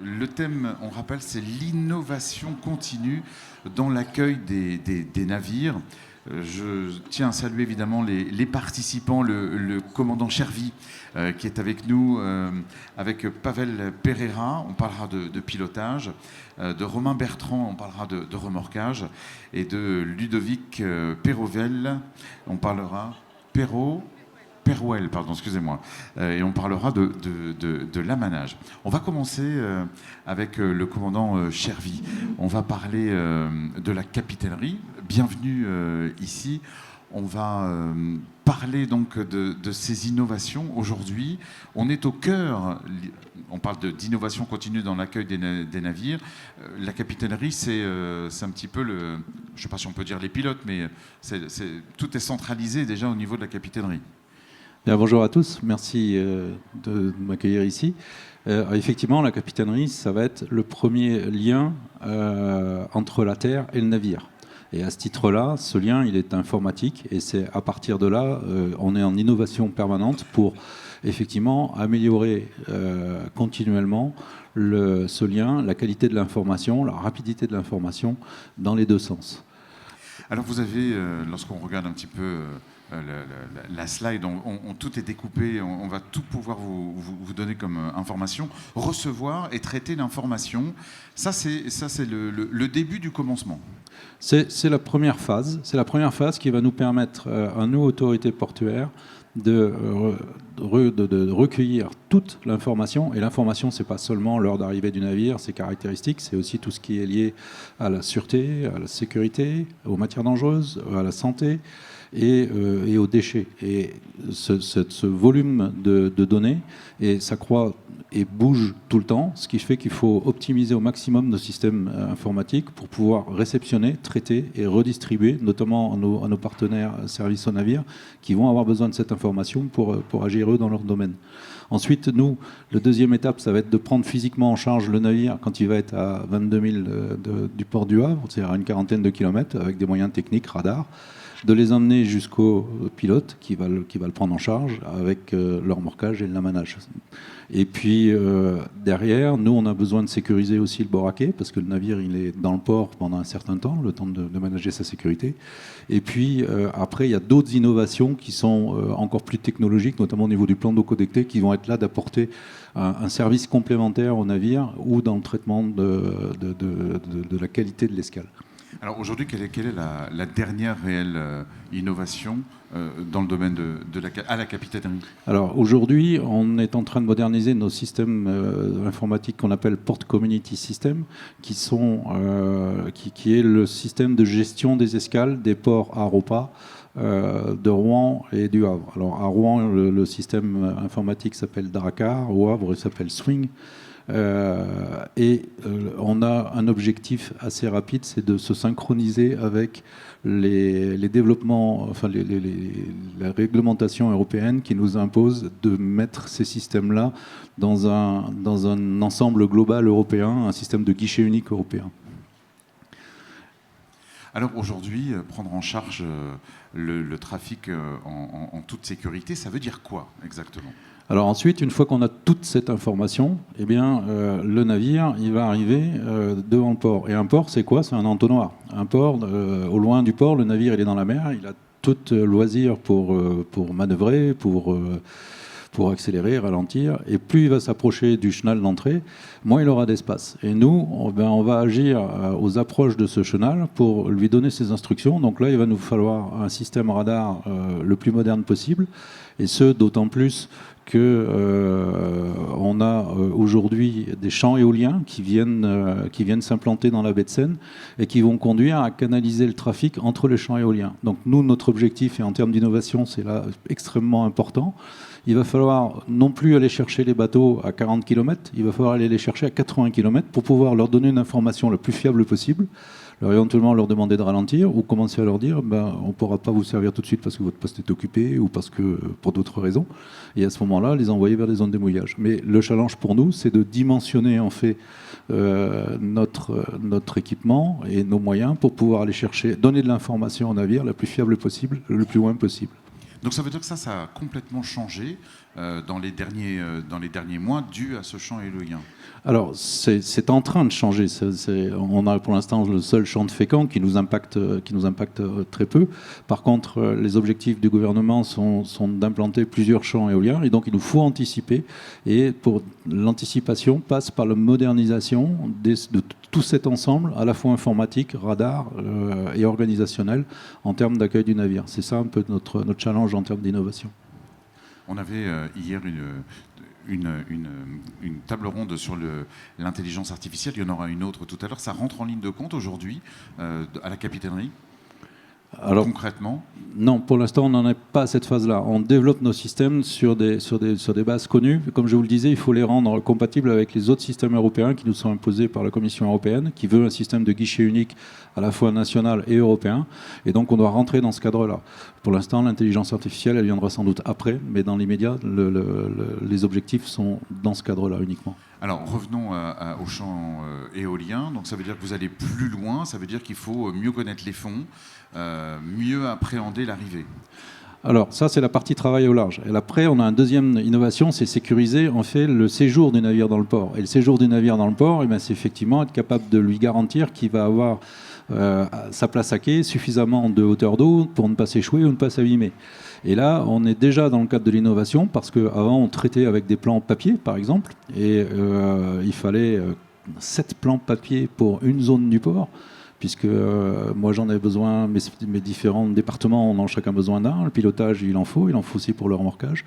le thème, on rappelle, c'est l'innovation continue dans l'accueil des navires. Je tiens à saluer évidemment les participants, le commandant Chervy qui est avec nous, avec Pavel Pereira, on parlera de pilotage, de Romain Bertrand, on parlera de remorquage, et de Ludovic Perrovel, on parlera Perouel, pardon, excusez-moi. Et on parlera de l'amanage. On va commencer avec le commandant Chervy. On va parler de la capitainerie. Bienvenue ici. On va parler donc de ces innovations. Aujourd'hui, on est au cœur, on parle d'innovation continue dans l'accueil des navires. La capitainerie, c'est un petit peu je ne sais pas si on peut dire les pilotes, mais tout est centralisé déjà au niveau de la capitainerie. Bien, bonjour à tous, merci de m'accueillir ici. Effectivement, la capitainerie, ça va être le premier lien entre la terre et le navire. Et à ce titre-là, ce lien, il est informatique, et c'est à partir de là, on est en innovation permanente pour effectivement améliorer continuellement ce lien, la qualité de l'information, la rapidité de l'information dans les deux sens. Alors vous avez, lorsqu'on regarde un petit peu la slide, tout est découpé, on va tout pouvoir vous donner comme information, recevoir et traiter l'information. Ça, c'est le début du commencement. C'est la première phase. C'est la première phase qui va nous permettre, à nous, autorités portuaires, de recueillir toute l'information. Et l'information, ce n'est pas seulement l'heure d'arrivée du navire, ses caractéristiques, c'est aussi tout ce qui est lié à la sûreté, à la sécurité, aux matières dangereuses, à la santé et aux déchets. Et ce volume de données, et ça croît et bouge tout le temps, ce qui fait qu'il faut optimiser au maximum nos systèmes informatiques pour pouvoir réceptionner, traiter et redistribuer, notamment à nos partenaires services au navire, qui vont avoir besoin de cette information pour agir eux dans leur domaine. Ensuite, nous, la deuxième étape, ça va être de prendre physiquement en charge le navire quand il va être à 22 000 du port du Havre, c'est-à-dire à une quarantaine de kilomètres, avec des moyens techniques, radars, de les emmener jusqu'au pilote qui va le prendre en charge avec le remorquage et le lamanage. Et puis derrière, nous, on a besoin de sécuriser aussi le bord à quai parce que le navire, il est dans le port pendant un certain temps, le temps de manager sa sécurité. Et puis après, il y a d'autres innovations qui sont encore plus technologiques, notamment au niveau du plan d'eau connecté, qui vont être là d'apporter un service complémentaire au navire ou dans le traitement de la qualité de l'escale. Alors aujourd'hui, quelle est la dernière réelle innovation dans le domaine à la capitainerie? Alors aujourd'hui, on est en train de moderniser nos systèmes informatiques qu'on appelle Port Community System, qui est le système de gestion des escales des ports à repas de Rouen et du Havre. Alors à Rouen, le système informatique s'appelle Dracar, au Havre, il s'appelle Swing. On a un objectif assez rapide, c'est de se synchroniser avec les développements, enfin la réglementation européenne qui nous impose de mettre ces systèmes-là dans un ensemble global européen, un système de guichet unique européen. Alors aujourd'hui, prendre en charge le trafic en toute sécurité, ça veut dire quoi exactement ? Alors ensuite, une fois qu'on a toute cette information, eh bien, le navire, il va arriver devant le port. Et un port, c'est quoi? C'est un entonnoir. Un port, au loin du port, le navire, il est dans la mer, il a tout loisir pour manœuvrer, pour accélérer, ralentir. Et plus il va s'approcher du chenal d'entrée, moins il aura d'espace. Et nous, on va agir aux approches de ce chenal pour lui donner ses instructions. Donc là, il va nous falloir un système radar le plus moderne possible. Et ce, d'autant plus qu'on a aujourd'hui des champs éoliens qui viennent s'implanter dans la baie de Seine et qui vont conduire à canaliser le trafic entre les champs éoliens. Donc nous, notre objectif, et en termes d'innovation, c'est là extrêmement important. Il va falloir non plus aller chercher les bateaux à 40 km, il va falloir aller les chercher à 80 km pour pouvoir leur donner une information la plus fiable possible, éventuellement leur demander de ralentir ou commencer à leur dire on ne pourra pas vous servir tout de suite parce que votre poste est occupé ou parce que pour d'autres raisons. Et à ce moment-là, les envoyer vers des zones d'émouillage. Mais le challenge pour nous, c'est de dimensionner en fait notre équipement et nos moyens pour pouvoir aller chercher, donner de l'information au navire la plus fiable possible, le plus loin possible. Donc ça veut dire que ça a complètement changé dans les derniers mois dû à ce champ éolien? Alors, c'est en train de changer. On a pour l'instant le seul champ de Fécamp qui nous impacte très peu. Par contre, les objectifs du gouvernement sont d'implanter plusieurs champs éoliens, et donc il nous faut anticiper. Et pour l'anticipation passe par la modernisation de tout cet ensemble, à la fois informatique, radar et organisationnel, en termes d'accueil du navire. C'est ça un peu notre challenge en termes d'innovation. On avait hier une table ronde sur l'intelligence artificielle. Il y en aura une autre tout à l'heure. Ça rentre en ligne de compte aujourd'hui à la capitainerie? Alors, concrètement? Non, pour l'instant, on n'en est pas à cette phase-là. On développe nos systèmes sur des bases connues. Comme je vous le disais, il faut les rendre compatibles avec les autres systèmes européens qui nous sont imposés par la Commission européenne, qui veut un système de guichet unique à la fois national et européen. Et donc, on doit rentrer dans ce cadre-là. Pour l'instant, l'intelligence artificielle, elle viendra sans doute après, mais dans l'immédiat, les objectifs sont dans ce cadre-là uniquement. Alors, revenons au champ éolien. Donc, ça veut dire que vous allez plus loin. Ça veut dire qu'il faut mieux connaître les fonds, mieux appréhender l'arrivée. Alors, ça, c'est la partie travail au large. Et après, on a une deuxième innovation, c'est sécuriser, en fait, le séjour du navire dans le port. Et le séjour du navire dans le port, c'est effectivement être capable de lui garantir qu'il va avoir sa place à quai, suffisamment de hauteur d'eau pour ne pas s'échouer ou ne pas s'abîmer. Et là, on est déjà dans le cadre de l'innovation, parce qu'avant, on traitait avec des plans papier, par exemple, et il fallait 7 plans papier pour une zone du port, puisque moi j'en ai besoin, mes différents départements en ont chacun besoin d'un. Le pilotage, il en faut aussi pour le remorquage.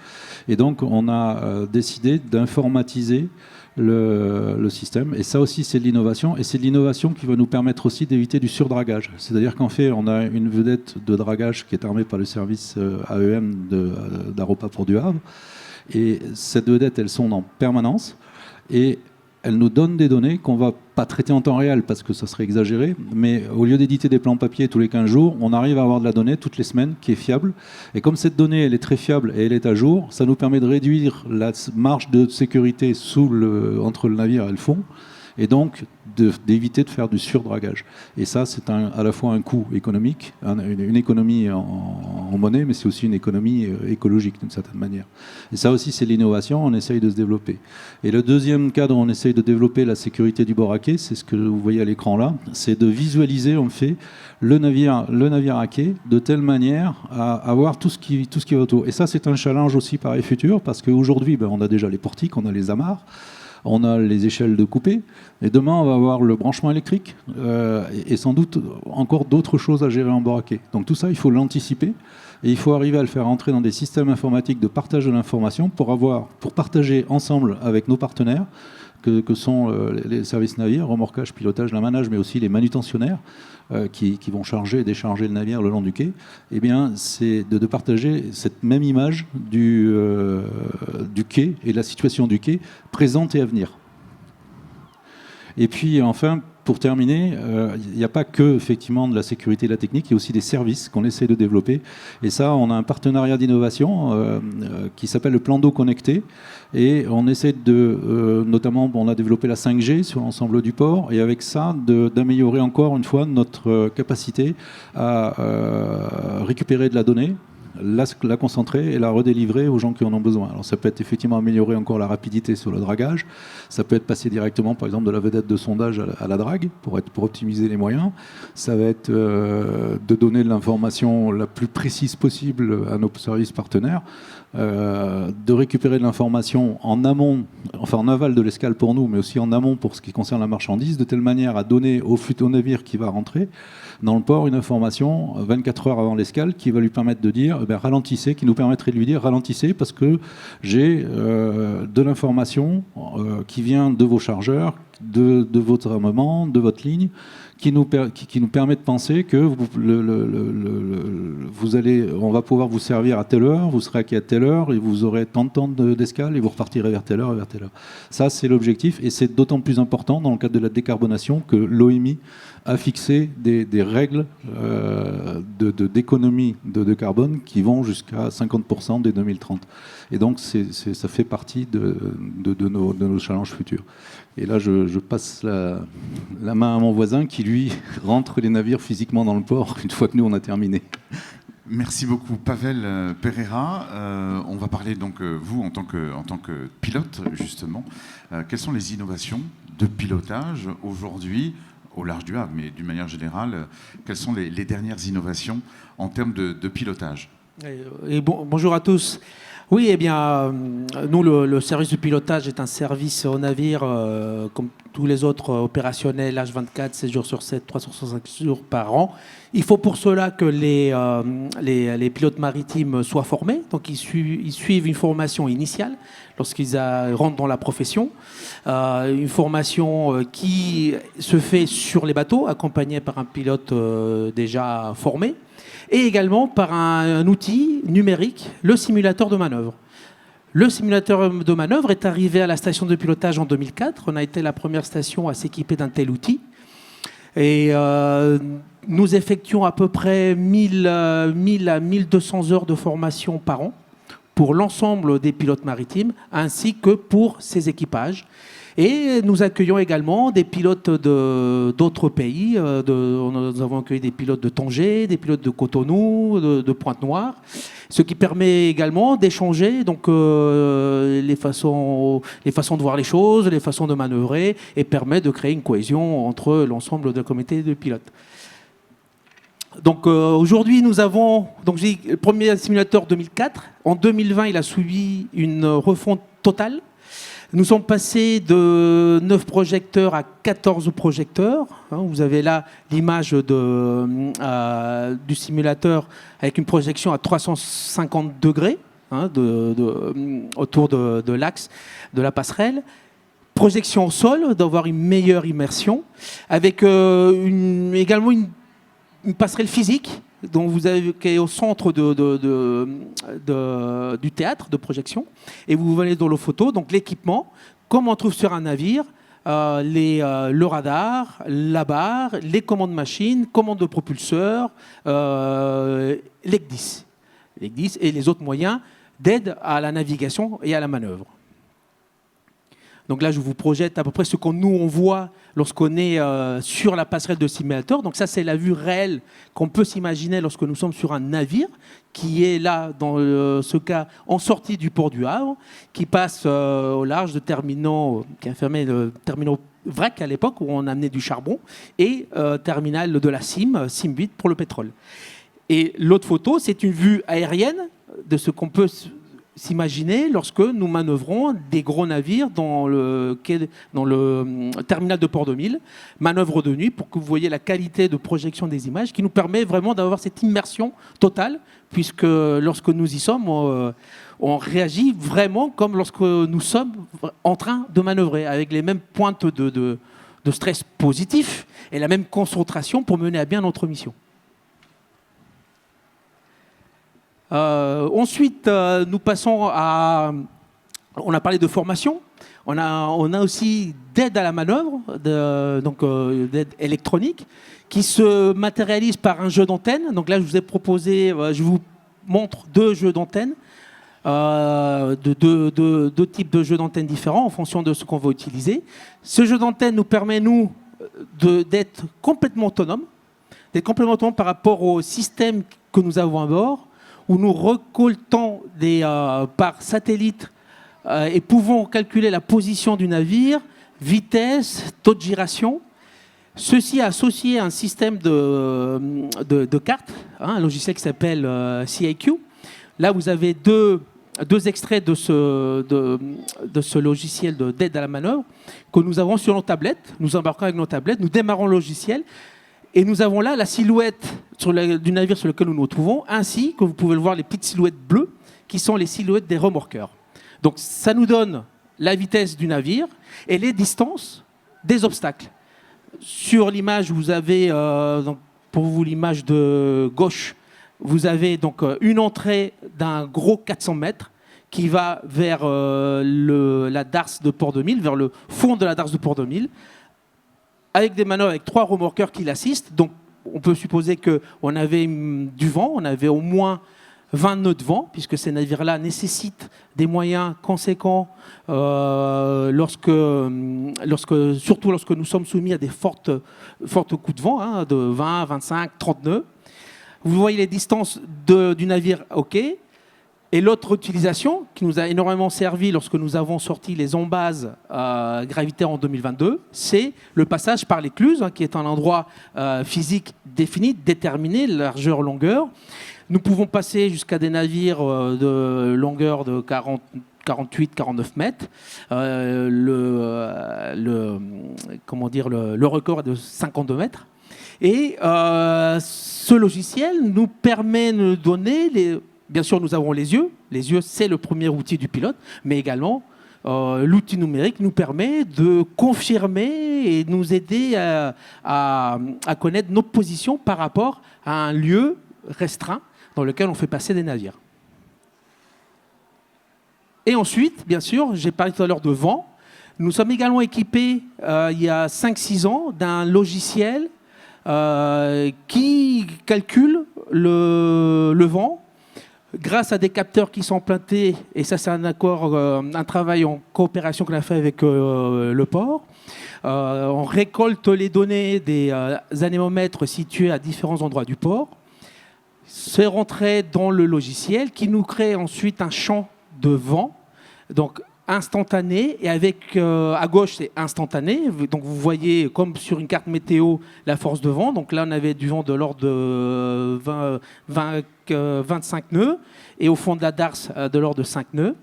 Et donc on a décidé d'informatiser le système. Et ça aussi, c'est de l'innovation. Et c'est de l'innovation qui va nous permettre aussi d'éviter du surdragage. C'est-à-dire qu'en fait, on a une vedette de dragage qui est armée par le service AEM d'Aropa Port du Havre. Et cette vedette, elles sont en permanence. Et elles nous donnent des données qu'on ne va pas traiter en temps réel parce que ça serait exagéré, mais au lieu d'éditer des plans papier tous les 15 jours, on arrive à avoir de la donnée toutes les semaines qui est fiable. Et comme cette donnée, elle est très fiable et elle est à jour, ça nous permet de réduire la marge de sécurité entre le navire et le fond, et donc d'éviter de faire du surdragage. Et ça, c'est à la fois un coût économique, une économie en monnaie, mais c'est aussi une économie écologique d'une certaine manière. Et ça aussi, c'est l'innovation, on essaye de se développer. Et le deuxième cadre où on essaye de développer la sécurité du bord à quai, c'est ce que vous voyez à l'écran là, c'est de visualiser en fait le navire à quai de telle manière à avoir tout ce qui va autour. Et ça, c'est un challenge aussi pareil futur, parce qu'aujourd'hui, on a déjà les portiques, on a les amarres, on a les échelles de coupée, et demain on va avoir le branchement électrique et sans doute encore d'autres choses à gérer en bord à quai. Donc tout ça, il faut l'anticiper et il faut arriver à le faire entrer dans des systèmes informatiques de partage de l'information pour partager ensemble avec nos partenaires que sont les services navires, remorquage, pilotage, la manage, mais aussi les manutentionnaires qui vont charger et décharger le navire le long du quai. Eh bien, c'est de partager cette même image du quai et de la situation du quai présente et à venir. Et puis enfin, pour terminer, il n'y a pas que effectivement de la sécurité et de la technique, il y a aussi des services qu'on essaie de développer. Et ça, on a un partenariat d'innovation qui s'appelle le plan d'eau connecté. Et on essaie notamment, on a développé la 5G sur l'ensemble du port, et avec ça, d'améliorer encore une fois notre capacité à récupérer de la donnée, la concentrer et la redélivrer aux gens qui en ont besoin. Alors ça peut être effectivement améliorer encore la rapidité sur le dragage, ça peut être passer directement par exemple de la vedette de sondage à la drague pour optimiser les moyens, ça va être de donner de l'information la plus précise possible à nos services partenaires, de récupérer de l'information en amont, enfin en aval de l'escale pour nous, mais aussi en amont pour ce qui concerne la marchandise, de telle manière à donner au navire qui va rentrer dans le port une information 24 heures avant l'escale qui va lui permettre de dire ralentissez, qui nous permettrait de lui dire ralentissez parce que j'ai de l'information qui vient de vos chargeurs, de votre armement, de votre ligne, qui nous permet de penser que on va pouvoir vous servir à telle heure, vous serez à quai à telle heure, et vous aurez tant de temps d'escale, et vous repartirez vers telle heure et vers telle heure. Ça, c'est l'objectif, et c'est d'autant plus important dans le cadre de la décarbonation que l'OMI a fixé des règles d'économie de carbone qui vont jusqu'à 50% dès 2030. Et donc, ça fait partie de nos challenges futurs. Et là, je passe la main à mon voisin qui, lui, rentre les navires physiquement dans le port une fois que nous, on a terminé. Merci beaucoup, Pavel Pereira. On va parler donc, vous, en tant que pilote, justement. Quelles sont les innovations de pilotage aujourd'hui au large du Havre, mais d'une manière générale, quelles sont les dernières innovations en termes de pilotage? Bonjour à tous. Oui, eh bien, nous, le service de pilotage est un service au navire, comme tous les autres opérationnels, H24, 7 jours sur 7, 365 jours par an. Il faut pour cela que les pilotes maritimes soient formés. Donc, ils suivent une formation initiale lorsqu'ils rentrent dans la profession. Une formation qui se fait sur les bateaux, accompagnée par un pilote déjà formé. Et également par un outil numérique, le simulateur de manœuvre. Le simulateur de manœuvre est arrivé à la station de pilotage en 2004. On a été la première station à s'équiper d'un tel outil. Et nous effectuons à peu près 1000 à 1200 heures de formation par an pour l'ensemble des pilotes maritimes, ainsi que pour ces équipages. Et nous accueillons également des pilotes d'autres pays. Nous avons accueilli des pilotes de Tanger, des pilotes de Cotonou, de Pointe-Noire, ce qui permet également d'échanger donc, les façons de voir les choses, les façons de manœuvrer, et permet de créer une cohésion entre l'ensemble du comité de pilotes. Donc aujourd'hui, nous avons j'ai le premier simulateur 2004. En 2020, il a suivi une refonte totale. Nous sommes passés de 9 projecteurs à 14 projecteurs. Vous avez là l'image du simulateur avec une projection à 350 degrés autour de l'axe de la passerelle. Projection au sol, d'avoir une meilleure immersion, avec également une passerelle physique qui est au centre du théâtre de projection. Et vous voyez dans la photo, donc l'équipement, comme on trouve sur un navire, le radar, la barre, les commandes machines, commandes de propulseurs, l'EC10 et les autres moyens d'aide à la navigation et à la manœuvre. Donc là, je vous projette à peu près ce qu'on voit lorsqu'on est sur la passerelle de simulateur. Donc ça, c'est la vue réelle qu'on peut s'imaginer lorsque nous sommes sur un navire qui est là, dans ce cas, en sortie du port du Havre, qui passe au large de terminaux, qui a fermé le terminal vrac à l'époque, où on amenait du charbon, et terminal de la CIM 8 pour le pétrole. Et l'autre photo, c'est une vue aérienne de ce qu'on peut s'imaginer lorsque nous manœuvrons des gros navires dans le terminal de Port 2000, manœuvre de nuit, pour que vous voyez la qualité de projection des images qui nous permet vraiment d'avoir cette immersion totale, puisque lorsque nous y sommes, on réagit vraiment comme lorsque nous sommes en train de manœuvrer, avec les mêmes pointes de stress positif et la même concentration pour mener à bien notre mission. Ensuite, nous passons à... On a parlé de formation. On a aussi d'aide à la manœuvre, d'aide électronique, qui se matérialise par un jeu d'antenne. Donc là, je vous ai proposé, je vous montre 2 jeux d'antenne, deux types de jeux d'antenne différents en fonction de ce qu'on va utiliser. Ce jeu d'antenne nous permet, d'être complètement autonome par rapport au système que nous avons à bord, où nous récoltons par satellite et pouvons calculer la position du navire, vitesse, taux de giration. Ceci associé à un système de cartes, un logiciel qui s'appelle CIQ. Là, vous avez deux extraits de ce logiciel d'aide à la manœuvre que nous avons sur nos tablettes. Nous embarquons avec nos tablettes, nous démarrons le logiciel. Et nous avons là la silhouette du navire sur lequel nous nous trouvons, ainsi que vous pouvez le voir, les petites silhouettes bleues, qui sont les silhouettes des remorqueurs. Donc ça nous donne la vitesse du navire et les distances des obstacles. Sur l'image, vous avez, pour vous l'image de gauche, vous avez donc une entrée d'un gros 400 mètres qui va vers la darse de Port 2000, vers le fond de la darse de Port 2000, avec des manœuvres avec 3 remorqueurs qui l'assistent. Donc on peut supposer qu'on avait du vent, on avait au moins 20 nœuds de vent, puisque ces navires-là nécessitent des moyens conséquents, surtout lorsque nous sommes soumis à des fortes coups de vent, de 20, 25, 30 nœuds. vous voyez les distances du navire au quai. Et l'autre utilisation qui nous a énormément servi lorsque nous avons sorti les embases gravitaires en 2022, c'est le passage par l'écluse, qui est un endroit physique défini, déterminé, largeur, longueur. Nous pouvons passer jusqu'à des navires de longueur de 48-49 mètres. Le record est de 52 mètres. Et ce logiciel nous permet de donner Bien sûr, nous avons les yeux. Les yeux, c'est le premier outil du pilote, mais également l'outil numérique nous permet de confirmer et de nous aider à connaître nos positions par rapport à un lieu restreint dans lequel on fait passer des navires. Et ensuite, bien sûr, j'ai parlé tout à l'heure de vent. Nous sommes également équipés, il y a 5-6 ans, d'un logiciel qui calcule le vent grâce à des capteurs qui sont implantés, et ça c'est un travail en coopération qu'on a fait avec le port. On récolte les données des anémomètres situés à différents endroits du port. C'est rentré dans le logiciel qui nous crée ensuite un champ de vent, donc instantané, et avec à gauche c'est instantané, donc vous voyez comme sur une carte météo la force de vent, donc là on avait du vent de l'ordre de 25 nœuds, et au fond de la darse de l'ordre de 5 nœuds.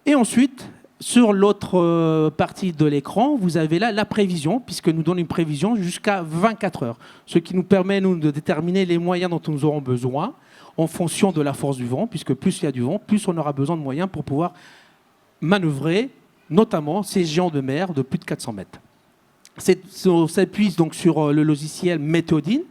Et ensuite, sur l'autre partie de l'écran, vous avez là la prévision, puisque nous donne une prévision jusqu'à 24 heures, ce qui nous permet nous, de déterminer les moyens dont nous aurons besoin en fonction de la force du vent, puisque plus il y a du vent, plus on aura besoin de moyens pour pouvoir manœuvrer, notamment ces géants de mer de plus de 400 mètres. On s'appuie donc sur le logiciel Météodine,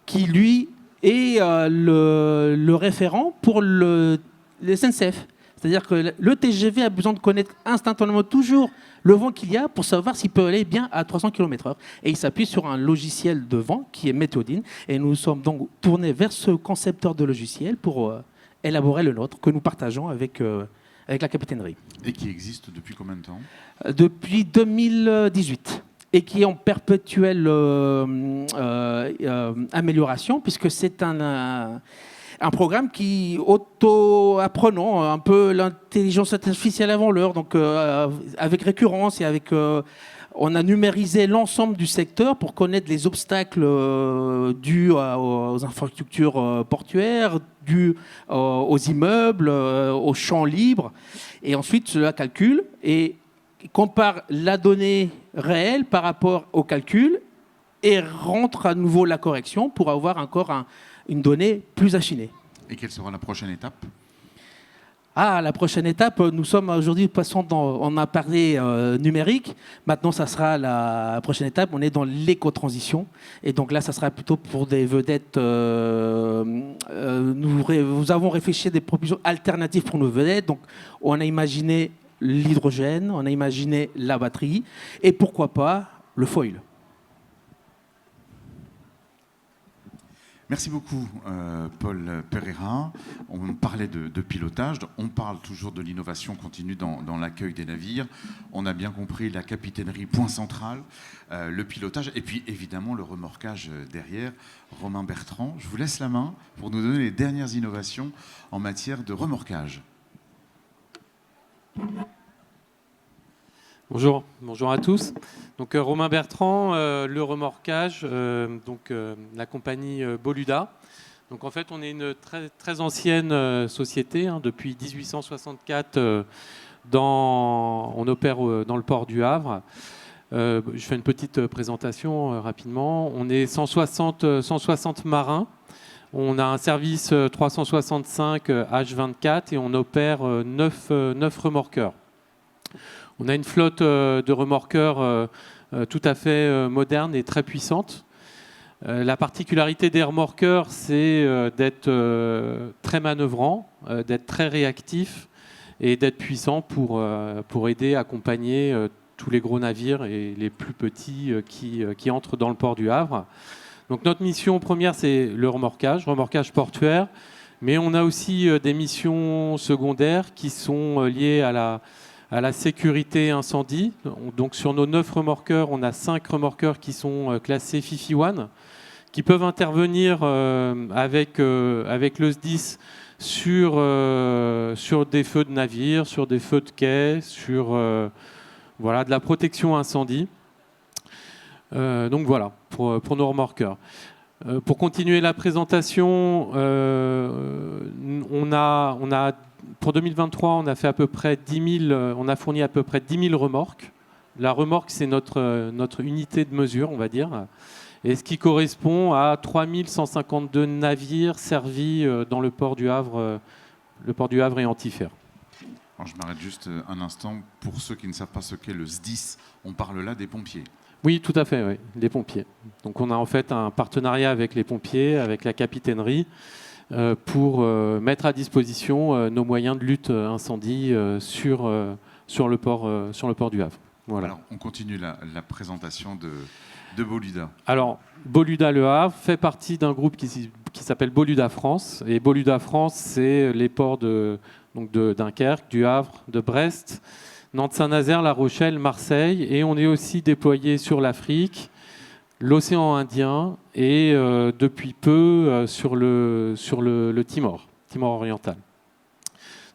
qui lui est le référent pour le SNCF. C'est-à-dire que le TGV a besoin de connaître instantanément toujours le vent qu'il y a pour savoir s'il peut aller bien à 300 km/h. Et il s'appuie sur un logiciel de vent qui est Météodine. Et nous sommes donc tournés vers ce concepteur de logiciel pour élaborer le nôtre que nous partageons avec la capitainerie. Et qui existe depuis combien de temps ? Depuis 2018. Et qui est en perpétuelle amélioration, puisque c'est un programme qui auto-apprenant un peu l'intelligence artificielle avant l'heure, donc avec récurrence et avec... on a numérisé l'ensemble du secteur pour connaître les obstacles dus aux infrastructures portuaires, dus aux immeubles, aux champs libres. Et ensuite, cela calcule et compare la donnée réelle par rapport au calcul et rentre à nouveau la correction pour avoir encore une donnée plus affinée. Et quelle sera la prochaine étape ? La prochaine étape, nous sommes aujourd'hui, on a parlé numérique, maintenant ça sera la prochaine étape, on est dans l'éco-transition, et donc là ça sera plutôt pour des vedettes, nous avons réfléchi à des propositions alternatives pour nos vedettes, donc on a imaginé l'hydrogène, on a imaginé la batterie, et pourquoi pas le foil. Merci beaucoup, Paul Pereira. On parlait de pilotage, on parle toujours de l'innovation continue dans l'accueil des navires. On a bien compris la capitainerie, point central, le pilotage, et puis évidemment le remorquage derrière. Romain Bertrand, je vous laisse la main pour nous donner les dernières innovations en matière de remorquage. Bonjour à tous. Donc Romain Bertrand, le remorquage, la compagnie Boluda. Donc en fait, on est une très, très ancienne société. Depuis 1864, on opère dans le port du Havre. Je fais une petite présentation rapidement. On est 160 marins. On a un service 365 H24 et on opère 9 remorqueurs. On a une flotte de remorqueurs tout à fait moderne et très puissante. La particularité des remorqueurs, c'est d'être très manœuvrant, d'être très réactif et d'être puissant pour aider, accompagner tous les gros navires et les plus petits qui entrent dans le port du Havre. Donc notre mission première, c'est le remorquage portuaire, mais on a aussi des missions secondaires qui sont liées à la sécurité incendie. Donc sur nos 9 remorqueurs, on a 5 remorqueurs qui sont classés FIFI 1, qui peuvent intervenir avec le SDIS sur des feux de navire, sur des feux de quai, sur de la protection incendie. Donc voilà, pour nos remorqueurs. Pour continuer la présentation, on a pour 2023, on a fait à peu près 10 000, on a fourni à peu près 10 000 remorques. La remorque, c'est notre unité de mesure, on va dire, et ce qui correspond à 3 152 navires servis dans le port du Havre et Antifer. Alors, je m'arrête juste un instant. Pour ceux qui ne savent pas ce qu'est le SDIS, on parle là des pompiers. Oui, tout à fait, oui, les pompiers. Donc on a en fait un partenariat avec les pompiers, avec la capitainerie, pour mettre à disposition nos moyens de lutte incendie sur le port du Havre. Voilà. Alors, on continue la présentation de Boluda. Alors, Boluda Le Havre fait partie d'un groupe qui s'appelle Boluda France. Et Boluda France, c'est les ports de Dunkerque, du Havre, de Brest, Nantes-Saint-Nazaire, La Rochelle, Marseille. Et on est aussi déployé sur l'Afrique, l'océan Indien et depuis peu sur le Timor oriental.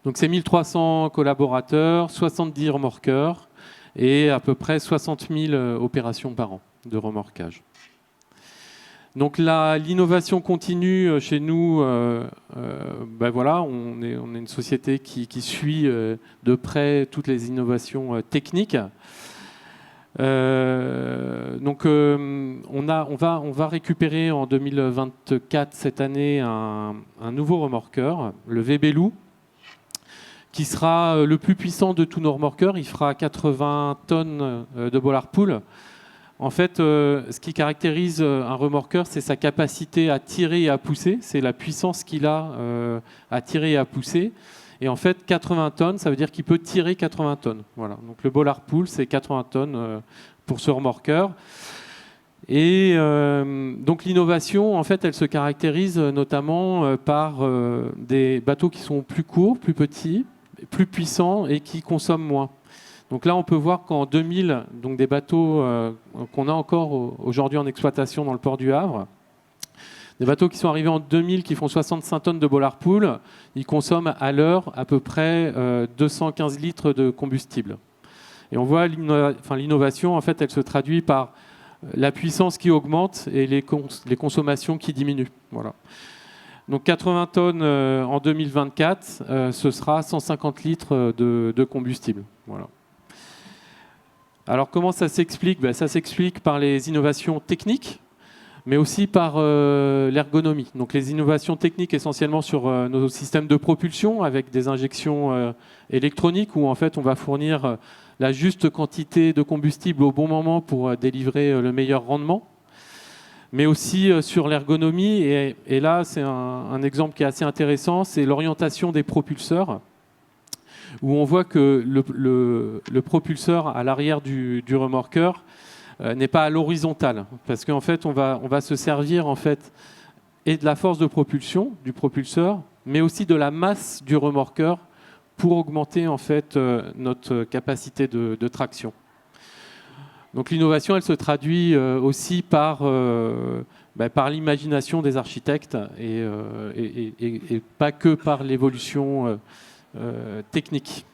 Donc c'est 1300 collaborateurs, 70 remorqueurs et à peu près 60 000 opérations par an de remorquage. Donc l'innovation continue chez nous. On est une société qui suit de près toutes les innovations techniques. On va récupérer en 2024 cette année un nouveau remorqueur, le VB-Loup, qui sera le plus puissant de tous nos remorqueurs. Il fera 80 tonnes de bollard pool. En fait, ce qui caractérise un remorqueur, c'est sa capacité à tirer et à pousser. C'est la puissance qu'il a à tirer et à pousser. Et en fait, 80 tonnes, ça veut dire qu'il peut tirer 80 tonnes. Voilà. Donc le bollard pool, c'est 80 tonnes pour ce remorqueur. Et donc l'innovation, en fait, elle se caractérise notamment par des bateaux qui sont plus courts, plus petits, plus puissants et qui consomment moins. Donc là, on peut voir qu'en 2000, donc des bateaux qu'on a encore aujourd'hui en exploitation dans le port du Havre, des bateaux qui sont arrivés en 2000 qui font 65 tonnes de bollard pool, ils consomment à l'heure à peu près 215 litres de combustible. Et on voit l'innovation, en fait, elle se traduit par la puissance qui augmente et les consommations qui diminuent. Voilà. Donc 80 tonnes en 2024, ce sera 150 litres de combustible. Voilà. Alors comment ça s'explique ? Ça s'explique par les innovations techniques, mais aussi par l'ergonomie. Donc les innovations techniques essentiellement sur nos systèmes de propulsion avec des injections électroniques où en fait on va fournir la juste quantité de combustible au bon moment pour délivrer le meilleur rendement. Mais aussi sur l'ergonomie, et là c'est un exemple qui est assez intéressant, c'est l'orientation des propulseurs, où on voit que le propulseur à l'arrière du remorqueur n'est pas à l'horizontale, parce qu'en fait on va se servir en fait et de la force de propulsion du propulseur, mais aussi de la masse du remorqueur pour augmenter en fait notre capacité de traction. Donc l'innovation, elle se traduit aussi par l'imagination des architectes et pas que par l'évolution technique.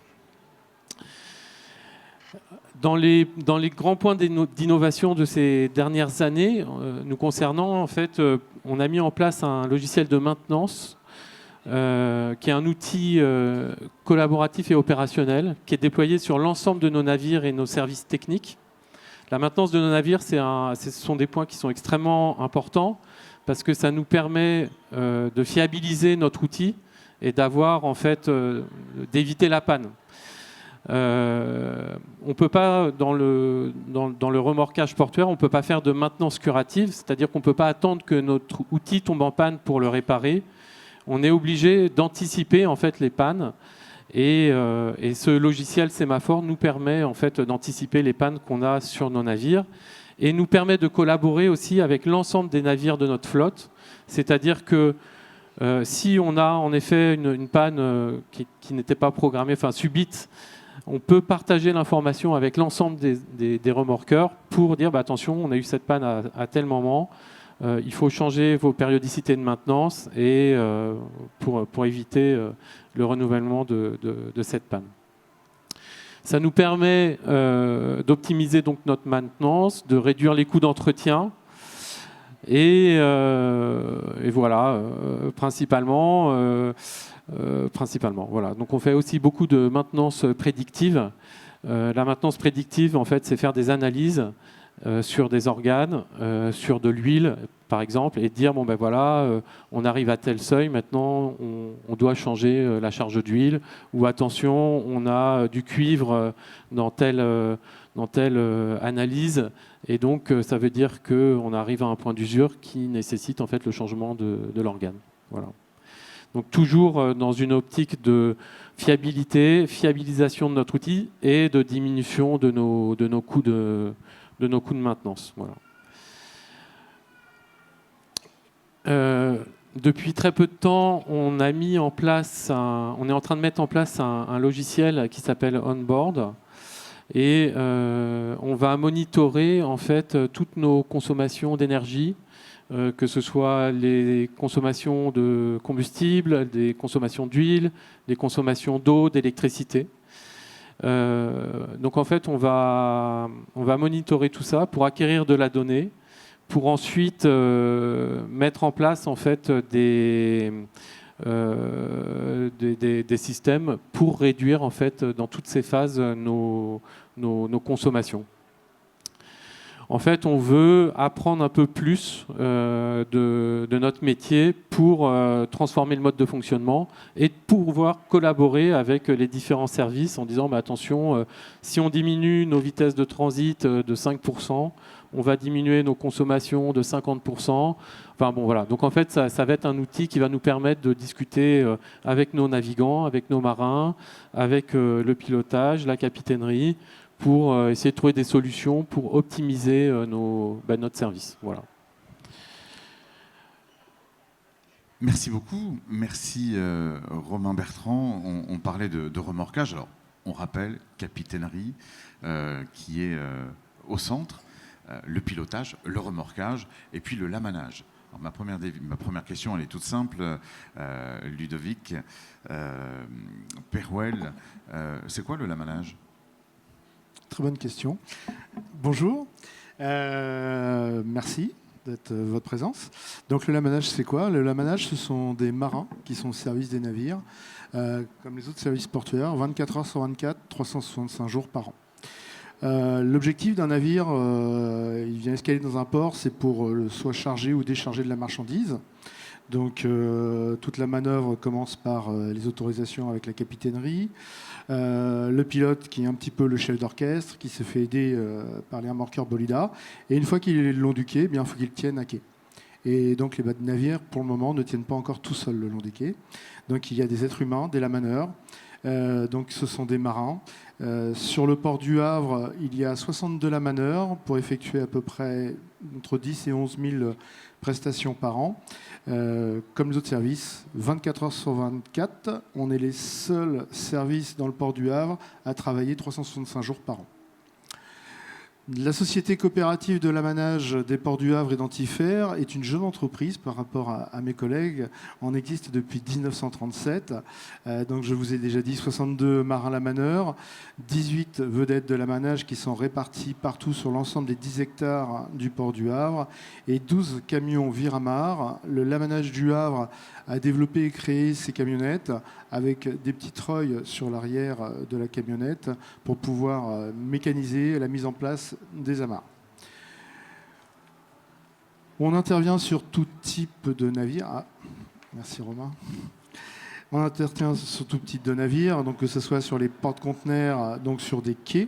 Dans les grands points d'innovation de ces dernières années, nous concernant, en fait, on a mis en place un logiciel de maintenance qui est un outil collaboratif et opérationnel qui est déployé sur l'ensemble de nos navires et nos services techniques. La maintenance de nos navires, ce sont des points qui sont extrêmement importants parce que ça nous permet de fiabiliser notre outil et d'avoir en fait d'éviter la panne. On peut pas dans le remorquage portuaire, on peut pas faire de maintenance curative, c'est-à-dire qu'on peut pas attendre que notre outil tombe en panne pour le réparer. On est obligé d'anticiper en fait les pannes et ce logiciel Sémaphore nous permet en fait d'anticiper les pannes qu'on a sur nos navires et nous permet de collaborer aussi avec l'ensemble des navires de notre flotte, c'est-à-dire que si on a en effet une panne qui n'était pas programmée, enfin subite, on peut partager l'information avec l'ensemble des remorqueurs pour dire attention, on a eu cette panne à tel moment, il faut changer vos périodicités de maintenance et pour éviter le renouvellement de cette panne. Ça nous permet d'optimiser donc notre maintenance, de réduire les coûts d'entretien et voilà, principalement. Voilà. Donc on fait aussi beaucoup de maintenance prédictive. La maintenance prédictive, en fait, c'est faire des analyses sur des organes, sur de l'huile, par exemple, et dire bon ben voilà, on arrive à tel seuil, maintenant on doit changer la charge d'huile, ou attention, on a du cuivre dans telle analyse, et donc ça veut dire qu'on arrive à un point d'usure qui nécessite en fait le changement de l'organe. Voilà. Donc toujours dans une optique de fiabilisation de notre outil et de diminution de nos coûts de maintenance. Voilà. Depuis très peu de temps, on est en train de mettre en place un logiciel qui s'appelle Onboard, et on va monitorer en fait toutes nos consommations d'énergie, que ce soit les consommations de combustible, des consommations d'huile, des consommations d'eau, d'électricité. Donc en fait, on va monitorer tout ça pour acquérir de la donnée, pour ensuite mettre en place en fait des systèmes pour réduire en fait dans toutes ces phases nos consommations. En fait, on veut apprendre un peu plus de notre métier pour transformer le mode de fonctionnement et pour pouvoir collaborer avec les différents services en disant bah, attention, si on diminue nos vitesses de transit de 5%, on va diminuer nos consommations de 50%. Enfin bon, voilà. Donc en fait, ça va être un outil qui va nous permettre de discuter avec nos navigants, avec nos marins, avec le pilotage, la capitainerie, pour essayer de trouver des solutions pour optimiser notre service. Voilà. Merci beaucoup. Merci Romain Bertrand. On parlait de remorquage. Alors, on rappelle capitainerie qui est au centre, le pilotage, le remorquage et puis le lamanage. Alors, ma première question, elle est toute simple. Ludovic Perouel, c'est quoi le lamanage ? Très bonne question. Bonjour, merci de votre présence. Donc le lamanage, c'est quoi ? Le lamanage, ce sont des marins qui sont au service des navires, comme les autres services portuaires, 24 heures sur 24, 365 jours par an. L'objectif d'un navire, il vient escaler dans un port, c'est pour soit charger ou décharger de la marchandise. Donc toute la manœuvre commence par les autorisations avec la capitainerie. Le pilote qui est un petit peu le chef d'orchestre, qui se fait aider par les remorqueurs Bolida. Et une fois qu'il est le long du quai, il faut qu'il tienne à quai. Et donc les navires, pour le moment, ne tiennent pas encore tout seuls le long des quais. Donc il y a des êtres humains, des lamaneurs. Donc ce sont des marins. Sur le port du Havre, il y a 62 lamaneurs pour effectuer à peu près entre 10 et 11 000 prestations par an. Comme les autres services, 24 heures sur 24, on est les seuls services dans le port du Havre à travailler 365 jours par an. La société coopérative de lamanage des ports du Havre et d'Antifer est une jeune entreprise par rapport à mes collègues. On existe depuis 1937. Donc je vous ai déjà dit 62 marins lamaneurs, 18 vedettes de lamanage qui sont réparties partout sur l'ensemble des 10 hectares du port du Havre et 12 camions Viramar. Le lamanage du Havre a développé et créé ces camionnettes avec des petits treuils sur l'arrière de la camionnette pour pouvoir mécaniser la mise en place des amarres. On intervient sur tout type de navire. Ah, merci Romain. On intervient sur tout type de navire, donc que ce soit sur les porte-conteneurs, donc sur des quais.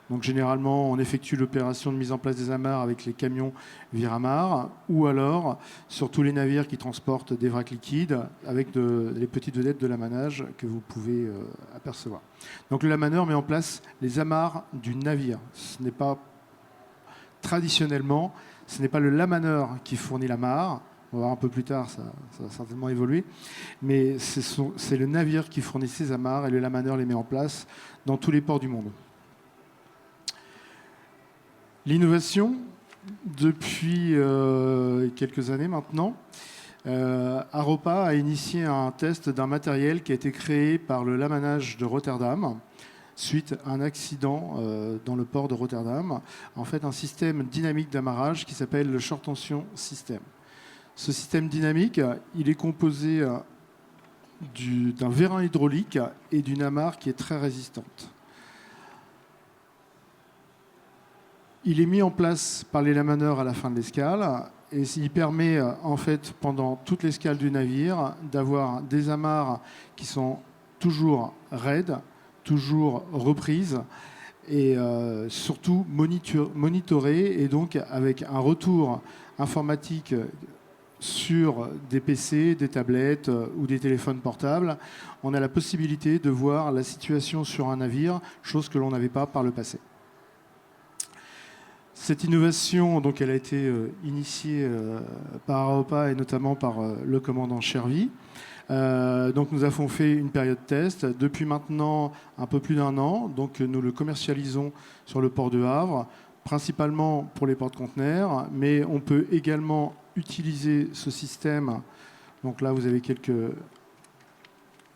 Donc généralement, on effectue l'opération de mise en place des amarres avec les camions Viramar, ou alors sur tous les navires qui transportent des vracs liquides avec les petites vedettes de lamanage que vous pouvez apercevoir. Donc le lamaneur met en place les amarres du navire. Ce n'est pas traditionnellement, ce n'est pas le lamaneur qui fournit l'amarre. On va voir un peu plus tard, ça va certainement évoluer. Mais c'est le navire qui fournit ses amarres et le lamaneur les met en place dans tous les ports du monde. L'innovation, Depuis quelques années maintenant, Aropa a initié un test d'un matériel qui a été créé par le Lamanage de Rotterdam suite à un accident dans le port de Rotterdam. En fait, un système dynamique d'amarrage qui s'appelle le Short Tension System. Ce système dynamique, il est composé d'un vérin hydraulique et d'une amarre qui est très résistante. Il est mis en place par les lamaneurs à la fin de l'escale et il permet en fait pendant toute l'escale du navire d'avoir des amarres qui sont toujours raides, toujours reprises et surtout monitorées et donc avec un retour informatique sur des PC, des tablettes ou des téléphones portables. On a la possibilité de voir la situation sur un navire, chose que l'on n'avait pas par le passé. Cette innovation, donc, elle a été initiée par Aropa et notamment par le commandant Chervy. Donc nous avons fait une période test. Depuis maintenant un peu plus d'1 an, donc nous le commercialisons sur le port de Havre, principalement pour les porte-conteneurs, mais on peut également utiliser ce système. Donc là, vous avez quelques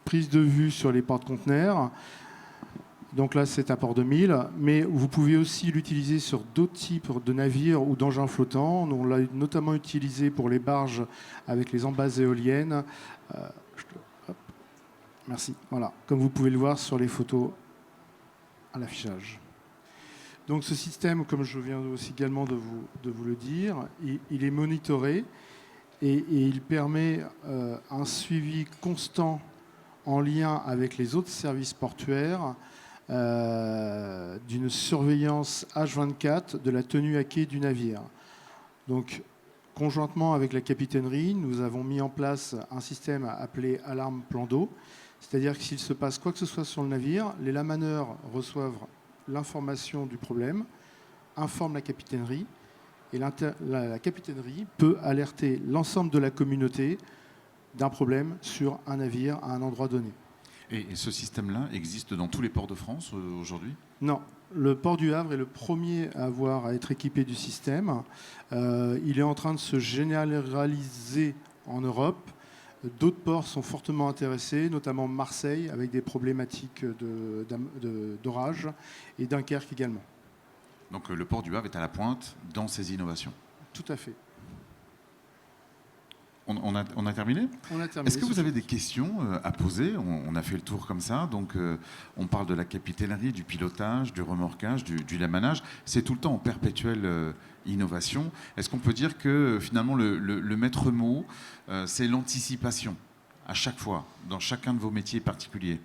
prises de vue sur les porte-conteneurs. Donc là, c'est un port 2000, mais vous pouvez aussi l'utiliser sur d'autres types de navires ou d'engins flottants. On l'a notamment utilisé pour les barges avec les embases éoliennes. Merci. Voilà, comme vous pouvez le voir sur les photos à l'affichage. Donc ce système, comme je viens aussi également de vous le dire, il est monitoré et il permet un suivi constant en lien avec les autres services portuaires d'une surveillance H24 de la tenue à quai du navire. Donc, conjointement avec la capitainerie, nous avons mis en place un système appelé alarme plan d'eau. C'est-à-dire que s'il se passe quoi que ce soit sur le navire, les lamaneurs reçoivent l'information du problème, informent la capitainerie, et la capitainerie peut alerter l'ensemble de la communauté d'un problème sur un navire à un endroit donné. Et ce système-là existe dans tous les ports de France aujourd'hui ? Non. Le port du Havre est le premier à être équipé du système. Il est en train de se généraliser en Europe. D'autres ports sont fortement intéressés, notamment Marseille, avec des problématiques d'orage, et Dunkerque également. Donc le port du Havre est à la pointe dans ces innovations. Tout à fait. On a terminé ? On a terminé. Est-ce que vous avez des questions à poser ? On a fait le tour comme ça. Donc, on parle de la capitainerie, du pilotage, du remorquage, du lamanage. C'est tout le temps en perpétuelle innovation. Est-ce qu'on peut dire que finalement le maître mot, c'est l'anticipation à chaque fois, dans chacun de vos métiers particuliers ?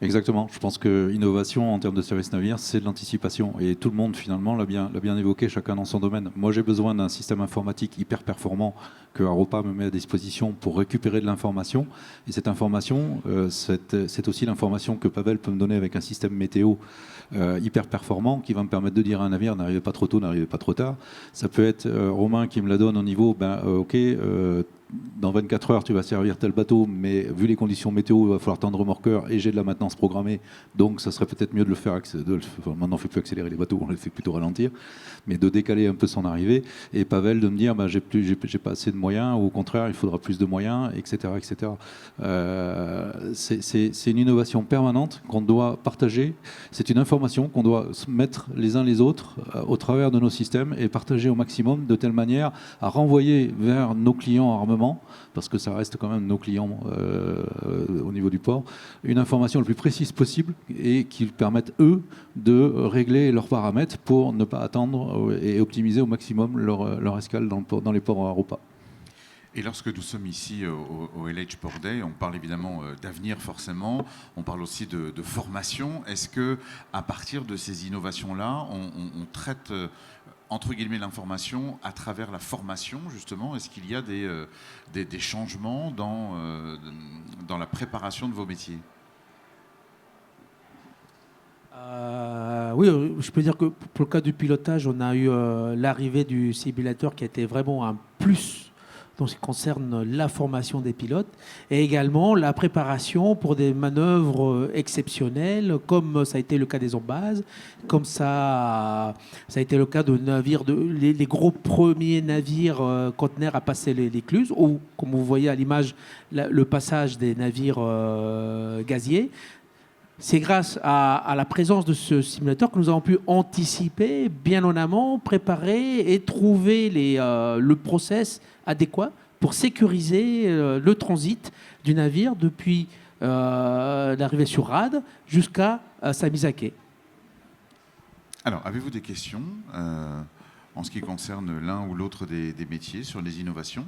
Exactement. Je pense que l'innovation en termes de service navire, c'est de l'anticipation. Et tout le monde, finalement, l'a bien évoqué, chacun dans son domaine. Moi, j'ai besoin d'un système informatique hyper performant que Aropa me met à disposition pour récupérer de l'information. Et cette information, c'est aussi l'information que Pavel peut me donner avec un système météo hyper performant qui va me permettre de dire à un navire, n'arrivez pas trop tôt, n'arrivez pas trop tard. Ça peut être Romain qui me la donne au niveau, ok, dans 24 heures, tu vas servir tel bateau, mais vu les conditions météo, il va falloir tendre remorqueur et j'ai de la maintenance programmée. Donc, ça serait peut-être mieux de le faire. Maintenant, on ne fait plus accélérer les bateaux, on les fait plutôt ralentir, mais de décaler un peu son arrivée. Et Pavel de me dire, j'ai pas assez de moyens, ou au contraire, il faudra plus de moyens, etc., etc. C'est une innovation permanente qu'on doit partager. C'est une information qu'on doit mettre les uns les autres au travers de nos systèmes et partager au maximum de telle manière à renvoyer vers nos clients armement, parce que ça reste quand même nos clients au niveau du port, une information le plus précise possible et qui permettent, eux, de régler leurs paramètres pour ne pas attendre et optimiser au maximum leur escale dans les ports Aropa. Et lorsque nous sommes ici au LH Port Day, on parle évidemment d'avenir forcément, on parle aussi de formation. Est-ce que à partir de ces innovations-là, on traite entre guillemets l'information à travers la formation justement? Est-ce qu'il y a des changements dans la préparation de vos métiers? Oui, je peux dire que pour le cas du pilotage, on a eu l'arrivée du simulateur qui a été vraiment un plus donc ce qui concerne la formation des pilotes, et également la préparation pour des manœuvres exceptionnelles, comme ça a été le cas des embases, comme ça a été le cas de navires, les gros premiers navires conteneurs à passer l'écluse, ou comme vous voyez à l'image, le passage des navires gaziers. C'est grâce à la présence de ce simulateur que nous avons pu anticiper bien en amont, préparer et trouver le process adéquat pour sécuriser le transit du navire depuis l'arrivée sur rade jusqu'à sa mise à quai. Alors, avez-vous des questions en ce qui concerne l'un ou l'autre des métiers sur les innovations?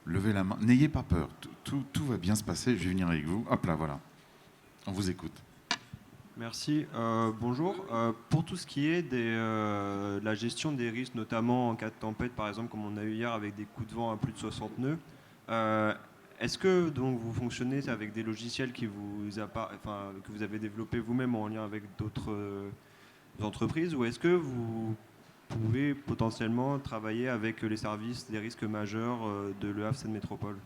Levez la main. N'ayez pas peur. Tout va bien se passer. Je vais venir avec vous. Hop là, voilà. On vous écoute. Merci. Bonjour. Pour tout ce qui est de la gestion des risques, notamment en cas de tempête, par exemple, comme on a eu hier avec des coups de vent à plus de 60 nœuds, est-ce que donc, vous fonctionnez avec des logiciels que vous avez développés vous-même en lien avec d'autres entreprises, ou est-ce que vous pouvez potentiellement travailler avec les services des risques majeurs de Le Havre Seine Métropole?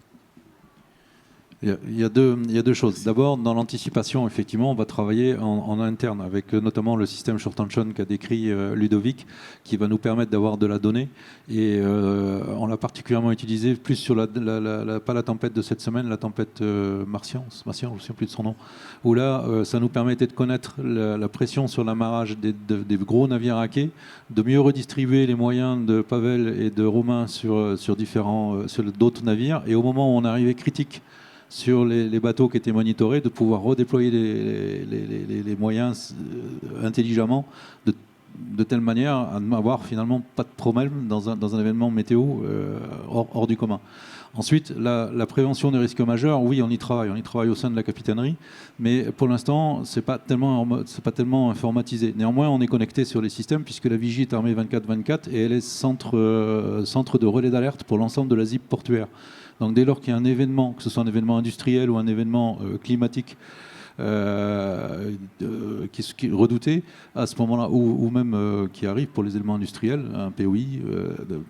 Il y a deux choses. D'abord, dans l'anticipation, effectivement, on va travailler en interne avec notamment le système short tension qu'a décrit Ludovic, qui va nous permettre d'avoir de la donnée. Et on l'a particulièrement utilisé plus sur pas la tempête de cette semaine, la tempête Martian, je ne me souviens plus de son nom, où là, ça nous permettait de connaître la pression sur l'amarrage des gros navires à quai, de mieux redistribuer les moyens de Pavel et de Romain sur d'autres navires. Et au moment où on arrivait critique sur les bateaux qui étaient monitorés, de pouvoir redéployer les moyens intelligemment, de telle manière à n'avoir finalement pas de problème dans un événement météo hors du commun. Ensuite, la prévention des risques majeurs, oui, on y travaille au sein de la capitainerie, mais pour l'instant, c'est pas tellement informatisé. Néanmoins, on est connecté sur les systèmes puisque la Vigie est armée 24/24 et elle est centre de relais d'alerte pour l'ensemble de la ZIP portuaire. Donc dès lors qu'il y a un événement, que ce soit un événement industriel ou un événement climatique qui est redouté, à ce moment-là, ou même qui arrive pour les éléments industriels, un POI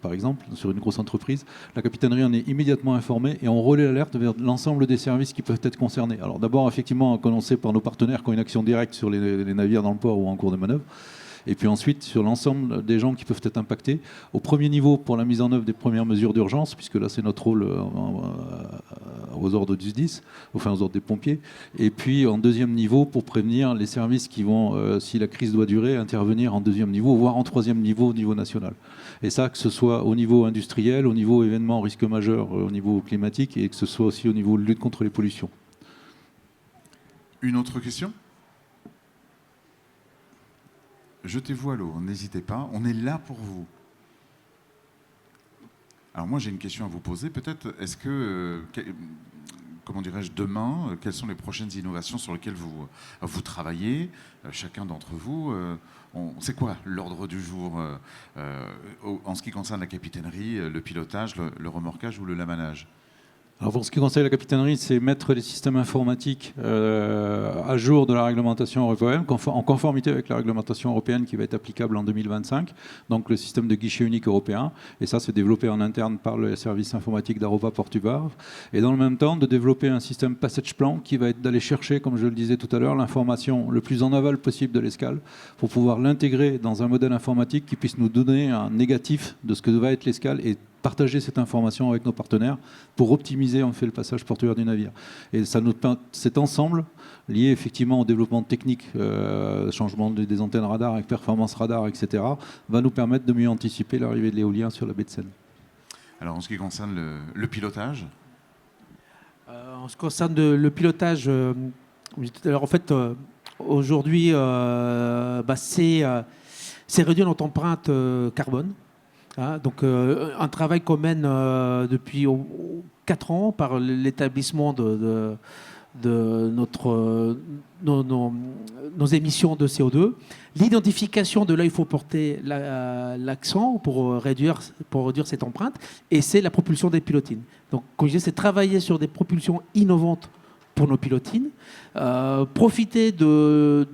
par exemple, sur une grosse entreprise, la capitainerie en est immédiatement informée et on relaie l'alerte vers l'ensemble des services qui peuvent être concernés. Alors d'abord, effectivement, à commencer par nos partenaires qui ont une action directe sur les navires dans le port ou en cours de manœuvre. Et puis ensuite sur l'ensemble des gens qui peuvent être impactés. Au premier niveau, pour la mise en œuvre des premières mesures d'urgence, puisque là c'est notre rôle aux ordres du SDIS, enfin aux ordres des pompiers. Et puis en deuxième niveau, pour prévenir les services qui vont, si la crise doit durer, intervenir en deuxième niveau, voire en troisième niveau au niveau national. Et ça, que ce soit au niveau industriel, au niveau événement risque majeur, au niveau climatique, et que ce soit aussi au niveau de lutte contre les pollutions. Une autre question ? Jetez-vous à l'eau, n'hésitez pas, on est là pour vous. Alors moi j'ai une question à vous poser, peut-être, est-ce que, comment dirais-je, demain, quelles sont les prochaines innovations sur lesquelles vous travaillez, chacun d'entre vous, c'est quoi l'ordre du jour en ce qui concerne la capitainerie, le pilotage, le remorquage ou le lamanage ? Alors pour ce qui concerne la capitainerie, c'est mettre les systèmes informatiques à jour de la réglementation européenne, en conformité avec la réglementation européenne qui va être applicable en 2025, donc le système de guichet unique européen. Et ça, c'est développé en interne par le service informatique d'Aropa Portuvar. Et dans le même temps, de développer un système passage plan qui va être d'aller chercher, comme je le disais tout à l'heure, l'information le plus en aval possible de l'escale pour pouvoir l'intégrer dans un modèle informatique qui puisse nous donner un négatif de ce que va être l'escale et partager cette information avec nos partenaires pour optimiser en fait le passage portuaire du navire. Et ça nous, cet ensemble, lié effectivement au développement technique, changement des antennes radar avec performance radar, etc., va nous permettre de mieux anticiper l'arrivée de l'éolien sur la baie de Seine. Alors en ce qui concerne le pilotage en ce qui concerne le pilotage, alors en fait, aujourd'hui, c'est réduire notre empreinte carbone. Donc un travail qu'on mène depuis 4 ans par l'établissement de nos émissions de CO2. L'identification de là, il faut porter l'accent pour réduire cette empreinte, et c'est la propulsion des pilotines. Donc, comme je disais, c'est travailler sur des propulsions innovantes pour nos pilotines, profiter du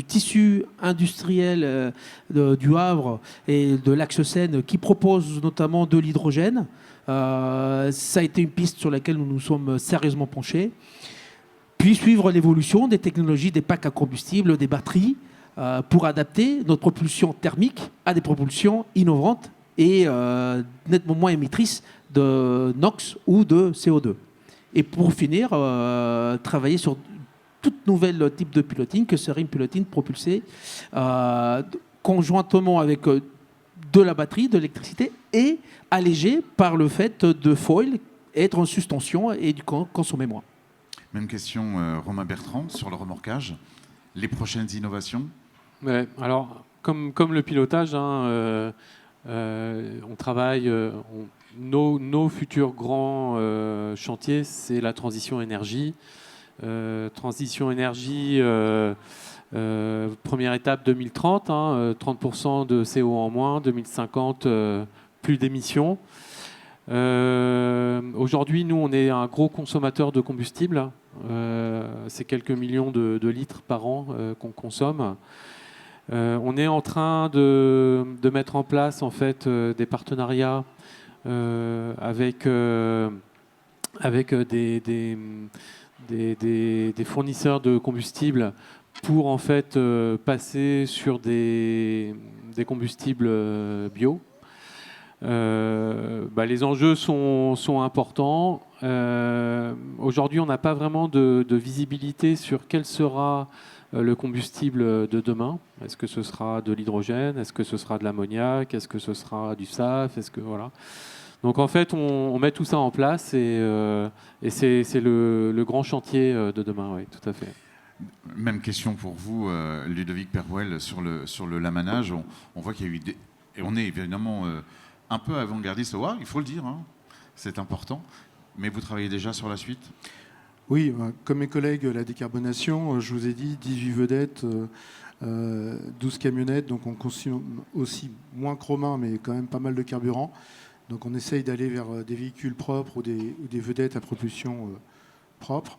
tissu industriel du Havre et de l'Axe Seine qui propose notamment de l'hydrogène. Ça a été une piste sur laquelle nous nous sommes sérieusement penchés. Puis suivre l'évolution des technologies des packs à combustible, des batteries, pour adapter notre propulsion thermique à des propulsions innovantes et nettement moins émettrices de NOx ou de CO2. Et pour finir, travailler sur tout nouvel type de pilotine, que serait une pilotine propulsée conjointement avec de la batterie, de l'électricité, et allégée par le fait de foil, être en suspension et du consommer moins. Même question, Romain Bertrand, sur le remorquage. Les prochaines innovations? Ouais, alors, comme le pilotage, hein, on travaille, nos futurs grands chantiers, c'est la transition énergie. Transition énergie, première étape 2030, hein, 30% de CO en moins, 2050, plus d'émissions. Aujourd'hui, nous, on est un gros consommateur de combustible. C'est quelques millions de litres par an qu'on consomme. On est en train de mettre en place en fait des partenariats avec des fournisseurs de combustibles pour en fait passer sur des combustibles bio. Les enjeux sont importants. Aujourd'hui, on n'a pas vraiment de visibilité sur quel sera le combustible de demain. Est-ce que ce sera de l'hydrogène? Est-ce que ce sera de l'ammoniac? Est-ce que ce sera du SAF? Voilà. Donc en fait, on met tout ça en place et c'est le grand chantier de demain, oui, tout à fait. Même question pour vous, Ludovic Perouel, sur le lamanage. On voit qu'il y a eu et on est évidemment un peu avant-gardiste. Ouais, il faut le dire, hein, c'est important. Mais vous travaillez déjà sur la suite? Oui, comme mes collègues, la décarbonation, je vous ai dit 18 vedettes, 12 camionnettes, donc on consomme aussi moins que Romain, mais quand même pas mal de carburant. Donc on essaye d'aller vers des véhicules propres ou des vedettes à propulsion propre.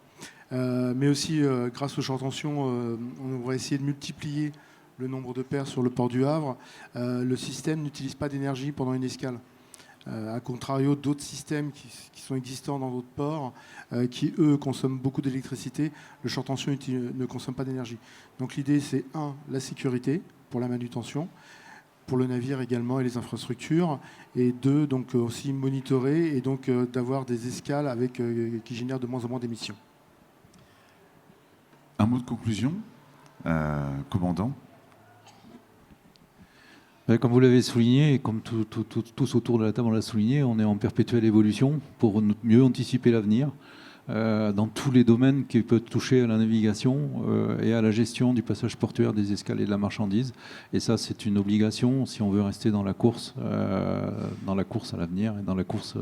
Mais aussi, grâce aux short tensions, on va essayer de multiplier le nombre de paires sur le port du Havre. Le système n'utilise pas d'énergie pendant une escale. À contrario d'autres systèmes qui sont existants dans d'autres ports, qui, eux, consomment beaucoup d'électricité, le short tension ne consomme pas d'énergie. Donc l'idée, c'est la sécurité pour la manutention, pour le navire également et les infrastructures, et 2, donc aussi monitorer et donc d'avoir des escales qui génèrent de moins en moins d'émissions. Un mot de conclusion, commandant? Comme vous l'avez souligné, et comme tous autour de la table on l'a souligné, on est en perpétuelle évolution pour mieux anticiper l'avenir dans tous les domaines qui peuvent toucher à la navigation et à la gestion du passage portuaire des escales et de la marchandise. Et ça, c'est une obligation si on veut rester dans la course à l'avenir et dans la course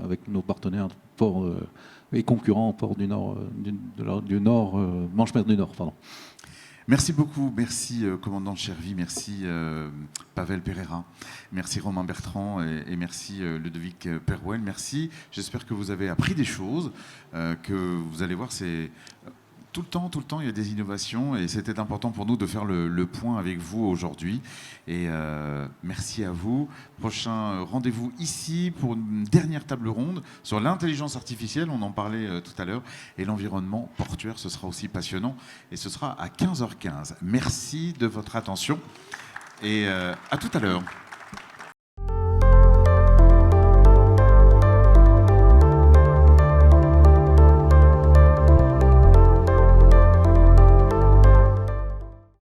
avec nos partenaires ports et concurrents au port du Nord, Manche-Mer du Nord, pardon. Merci beaucoup, merci commandant Chervy, merci Pavel Pereira, merci Romain Bertrand et merci Ludovic Perouel, merci. J'espère que vous avez appris des choses, que vous allez voir, c'est tout le temps, il y a des innovations et c'était important pour nous de faire le point avec vous aujourd'hui. Et merci à vous. Prochain rendez-vous ici pour une dernière table ronde sur l'intelligence artificielle, on en parlait tout à l'heure, et l'environnement portuaire, ce sera aussi passionnant et ce sera à 15h15. Merci de votre attention et à tout à l'heure.